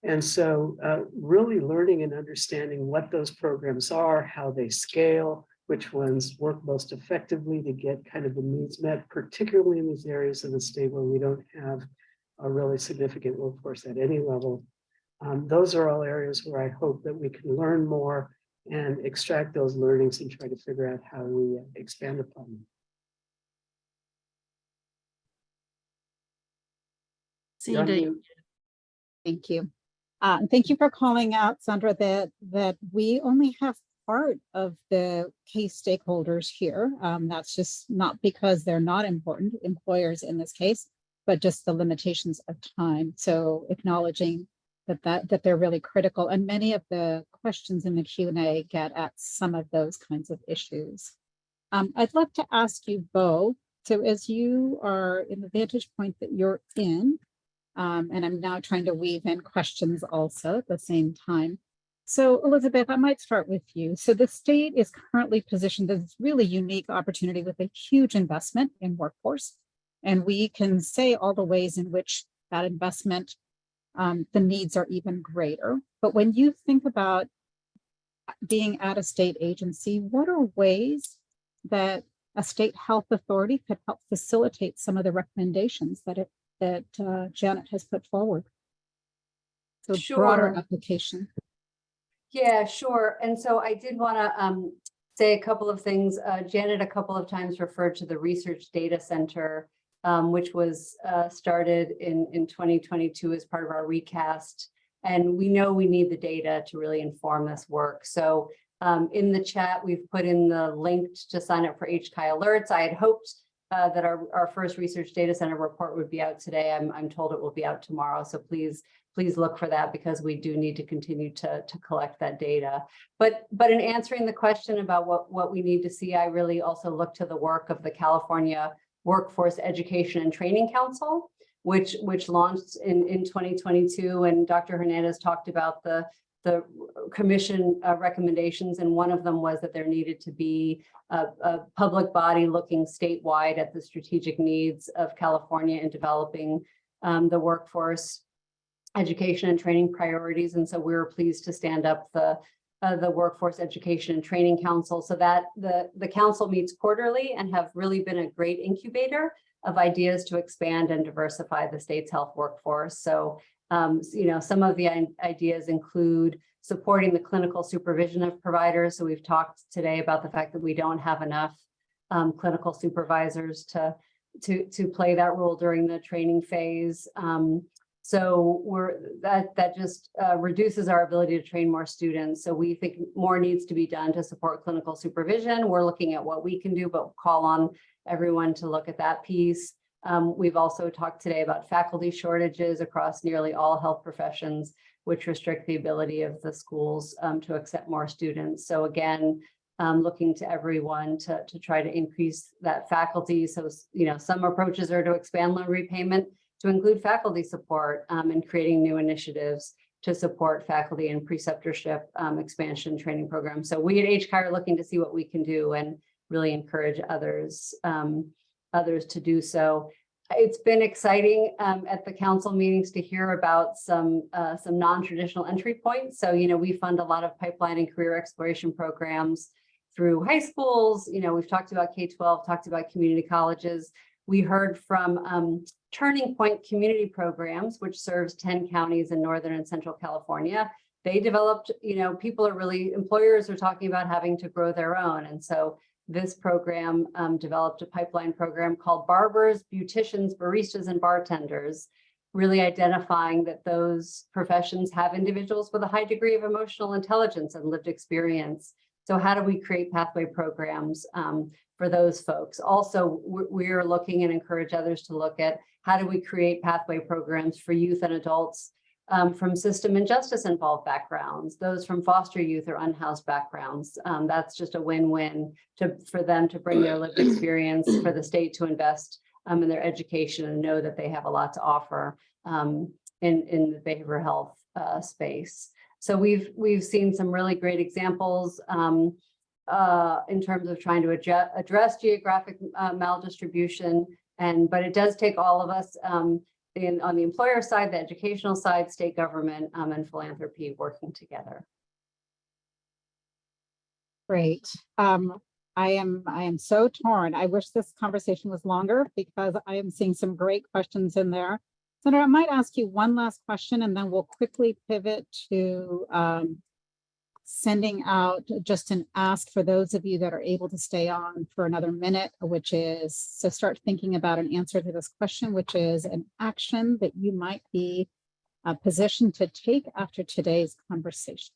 And so really learning and understanding what those programs are, how they scale, which ones work most effectively to get kind of the needs met, particularly in these areas of the state where we don't have a really significant workforce at any level. Those are all areas where I hope that we can learn more and extract those learnings and try to figure out how we expand upon them. Sunita, Thank you. And thank you for calling out, Sandra, that we only have part of the case stakeholders here. That's just not because they're not important employers in this case, but just the limitations of time. So acknowledging that they're really critical, and many of the questions in the Q&A get at some of those kinds of issues. I'd love to ask you both. So as you are in the vantage point that you're in, and I'm now trying to weave in questions also at the same time. So Elizabeth, I might start with you. So the state is currently positioned as this really unique opportunity with a huge investment in workforce. And we can say all the ways in which that investment, the needs are even greater. But when you think about being at a state agency, what are ways that a state health authority could help facilitate some of the recommendations that Janet has put forward? So Sure. Broader application. Yeah, sure. And so I did want to say a couple of things. Janet a couple of times referred to the Research Data Center, which was started in 2022 as part of our recast. And we know we need the data to really inform this work. So in the chat, we've put in the link to sign up for HCI alerts. I had hoped that our first Research Data Center report would be out today. I'm told it will be out tomorrow. So please look for that, because we do need to continue to collect that data. But in answering the question about what we need to see, I really also look to the work of the California Workforce Education and Training Council, which launched in 2022. And Dr. Hernández talked about the commission recommendations, and one of them was that there needed to be a public body looking statewide at the strategic needs of California in developing the workforce education and training priorities. And so we were pleased to stand up the Workforce Education and Training Council, so that the council meets quarterly and have really been a great incubator of ideas to expand and diversify the state's health workforce. So some of the ideas include supporting the clinical supervision of providers. So we've talked today about the fact that we don't have enough clinical supervisors to play that role during the training phase. So that just reduces our ability to train more students. So we think more needs to be done to support clinical supervision. We're looking at what we can do, but call on everyone to look at that piece. We've also talked today about faculty shortages across nearly all health professions, which restrict the ability of the schools to accept more students. So again, looking to everyone to try to increase that faculty. So, some approaches are to expand loan repayment to include faculty support and creating new initiatives to support faculty and preceptorship expansion training programs. So we at HCI are looking to see what we can do and really encourage others to do so. It's been exciting at the council meetings to hear about some non-traditional entry points. So, we fund a lot of pipeline and career exploration programs through high schools. We've talked about K-12, talked about community colleges. We heard from Turning Point Community Programs, which serves 10 counties in Northern and Central California. They developed, employers are talking about having to grow their own. And so this program developed a pipeline program called Barbers, Beauticians, Baristas, and Bartenders, really identifying that those professions have individuals with a high degree of emotional intelligence and lived experience. So how do we create pathway programs for those folks? Also, we're looking and encourage others to look at how do we create pathway programs for youth and adults from system and justice involved backgrounds, those from foster youth or unhoused backgrounds. That's just a win-win for them to bring their lived experience, for the state to invest in their education and know that they have a lot to offer in the behavioral health space. So we've seen some really great examples in terms of trying to address geographic maldistribution, but it does take all of us on the employer side, the educational side, state government, and philanthropy working together. Great. I am so torn. I wish this conversation was longer because I am seeing some great questions in there. Sandra, I might ask you one last question and then we'll quickly pivot to sending out just an ask for those of you that are able to stay on for another minute, which is to start thinking about an answer to this question, which is an action that you might be positioned to take after today's conversation.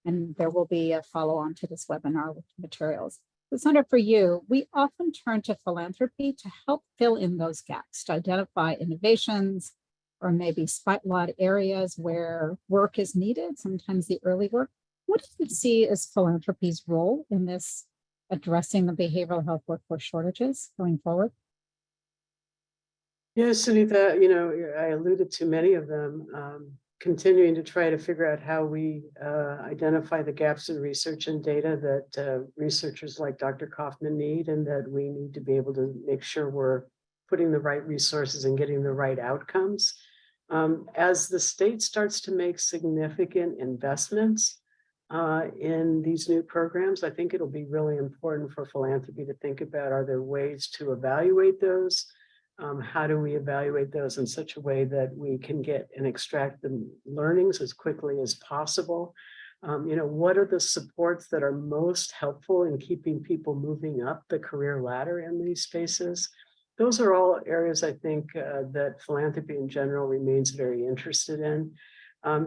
And there will be a follow-on to this webinar with materials. So Sandra, for you, we often turn to philanthropy to help fill in those gaps, to identify innovations, or maybe spotlight areas where work is needed, sometimes the early work. What do you see as philanthropy's role in this addressing the behavioral health workforce shortages going forward? Yes, Sunita, I alluded to many of them, continuing to try to figure out how we identify the gaps in research and data that researchers like Dr. Coffman need, and that we need to be able to make sure we're putting the right resources and getting the right outcomes. As the state starts to make significant investments in these new programs, I think it'll be really important for philanthropy to think about, are there ways to evaluate those? How do we evaluate those in such a way that we can get and extract the learnings as quickly as possible? What are the supports that are most helpful in keeping people moving up the career ladder in these spaces? Those are all areas I think that philanthropy in general remains very interested in.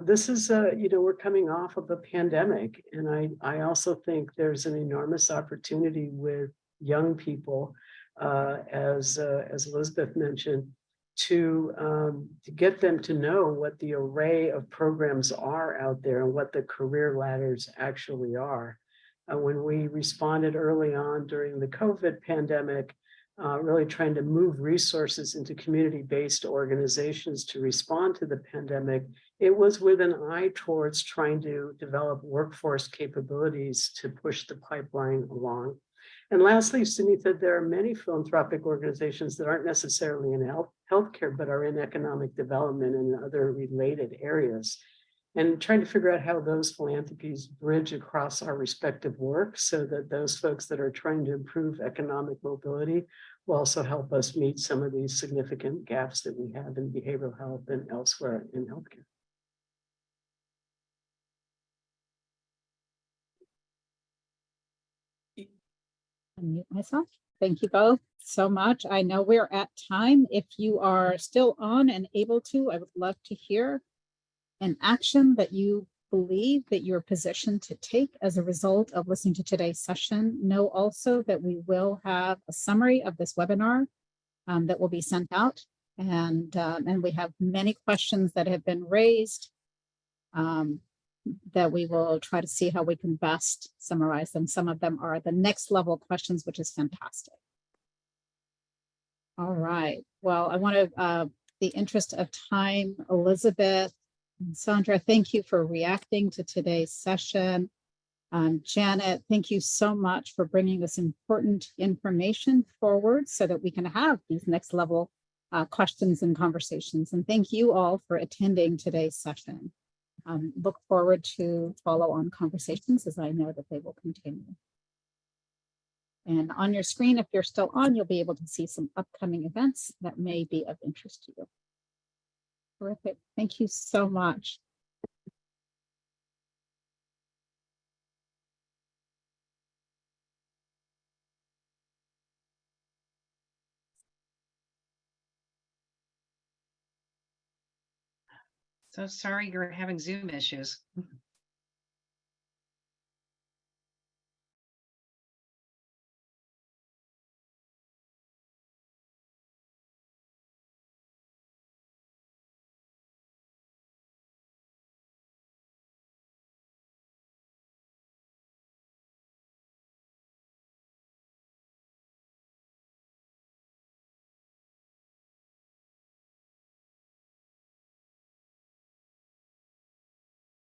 This is, we're coming off of a pandemic, and I also think there's an enormous opportunity with young people, as Elizabeth mentioned, to get them to know what the array of programs are out there and what the career ladders actually are. When we responded early on during the COVID pandemic, really trying to move resources into community-based organizations to respond to the pandemic, it was with an eye towards trying to develop workforce capabilities to push the pipeline along. And lastly, Sunita, there are many philanthropic organizations that aren't necessarily in healthcare, but are in economic development and other related areas. And trying to figure out how those philanthropies bridge across our respective work so that those folks that are trying to improve economic mobility will also help us meet some of these significant gaps that we have in behavioral health and elsewhere in healthcare. Unmute myself. Thank you both so much. I know we're at time. If you are still on and able to, I would love to hear an action that you believe that you're positioned to take as a result of listening to today's session. Know also that we will have a summary of this webinar that will be sent out, and we have many questions that have been raised. that we will try to see how we can best summarize them. Some of them are the next level questions, which is fantastic. All right. Well, I want to, the interest of time, Elizabeth and Sandra, thank you for reacting to today's session. Janet, thank you so much for bringing this important information forward so that we can have these next level questions and conversations. And thank you all for attending today's session. Look forward to follow-on conversations, as I know that they will continue. And on your screen, if you're still on, you'll be able to see some upcoming events that may be of interest to you. Terrific. Thank you so much. So sorry you're having Zoom issues.